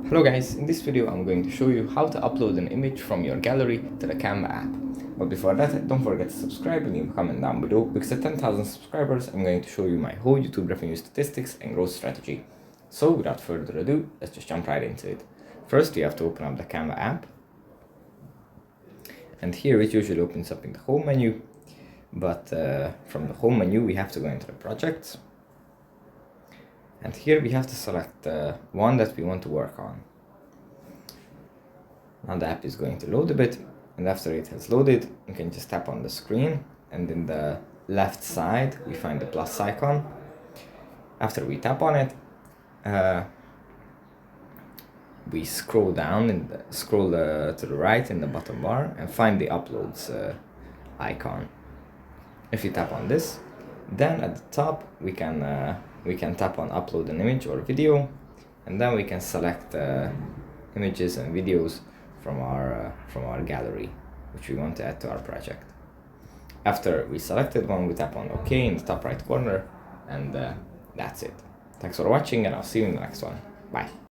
Hello guys, in this video I'm going to show you how to upload an image from your gallery to the Canva app. But before that, don't forget to subscribe and leave a comment down below, because at 10,000 subscribers I'm going to show you my whole YouTube revenue statistics and growth strategy. So without further ado, let's just jump right into it. First, you have to open up the Canva app. And here it usually opens up in the home menu, but from the home menu we have to go into the projects. And here we have to select the one that we want to work on. Now the app is going to load a bit, and after it has loaded, you can just tap on the screen, and in the left side we find the plus icon. After we tap on it, we scroll down and to the right in the bottom bar and find the uploads icon. If you tap on this, then at the top we can tap on upload an image or video, and then we can select images and videos from our gallery which we want to add to our project. After we selected one, we tap on OK in the top right corner, and that's it. Thanks for watching, and I'll see you in the next one. Bye.